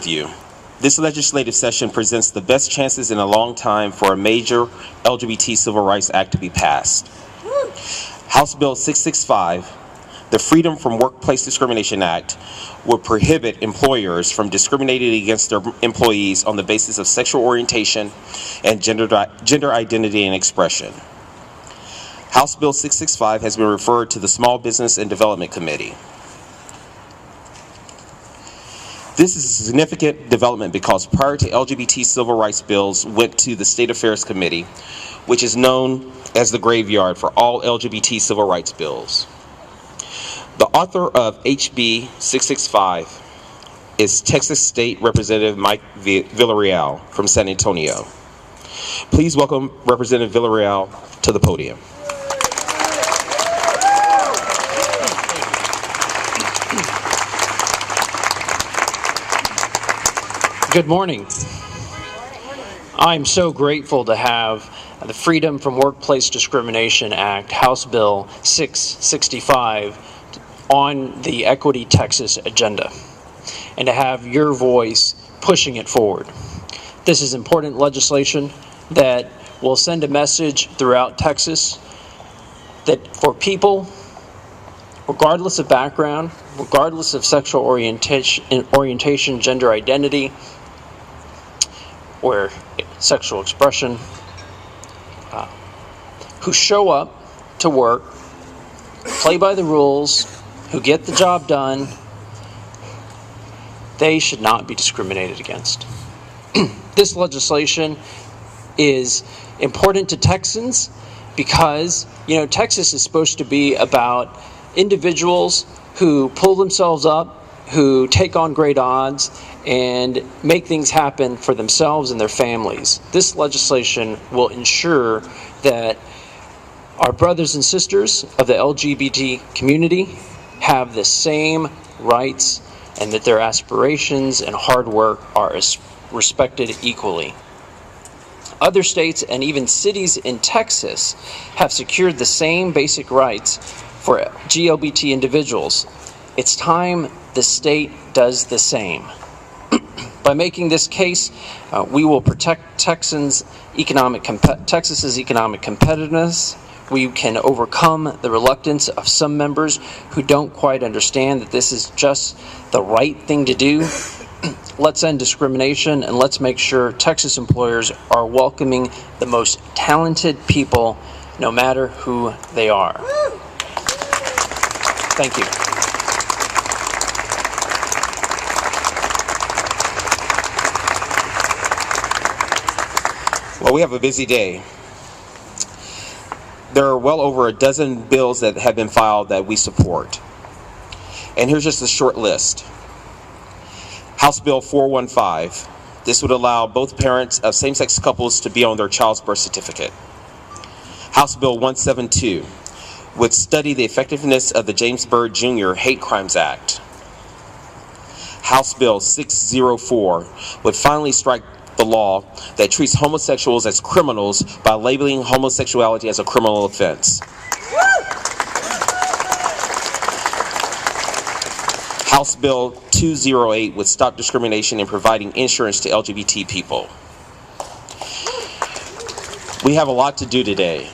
you. This legislative session presents the best chances in a long time for a major LGBT Civil Rights Act to be passed. House Bill 665, the Freedom from Workplace Discrimination Act, would prohibit employers from discriminating against their employees on the basis of sexual orientation and gender identity and expression. House Bill 665 has been referred to the Small Business and Development Committee. This is a significant development because prior to LGBT civil rights bills went to the State Affairs Committee, which is known as the graveyard for all LGBT civil rights bills. The author of HB 665 is Texas State Representative Mike Villarreal from San Antonio. Please welcome Representative Villarreal to the podium. Good morning. I'm so grateful to have the Freedom from Workplace Discrimination Act, House Bill 665, on the Equity Texas agenda, and to have your voice pushing it forward. This is important legislation that will send a message throughout Texas that for people, regardless of background, regardless of sexual orientation, gender identity, or sexual expression, who show up to work, play by the rules, who get the job done, they should not be discriminated against. This legislation is important to Texans because, Texas is supposed to be about individuals who pull themselves up, who take on great odds, and make things happen for themselves and their families. This legislation will ensure that our brothers and sisters of the LGBT community have the same rights and that their aspirations and hard work are respected equally. Other states and even cities in Texas have secured the same basic rights for LGBT individuals. It's time the state does the same. By making this case, we will protect Texas's economic competitiveness. We can overcome the reluctance of some members who don't quite understand that this is just the right thing to do. Let's end discrimination, and let's make sure Texas employers are welcoming the most talented people, no matter who they are. Thank you. Well, we have a busy day. There are well over a dozen bills that have been filed that we support. And here's just a short list. House Bill 415. This would allow both parents of same-sex couples to be on their child's birth certificate. House Bill 172 would study the effectiveness of the James Byrd Jr. Hate Crimes Act. House Bill 604 would finally strike the law that treats homosexuals as criminals by labeling homosexuality as a criminal offense. House Bill 208 would stop discrimination in providing insurance to LGBT people. We have a lot to do today.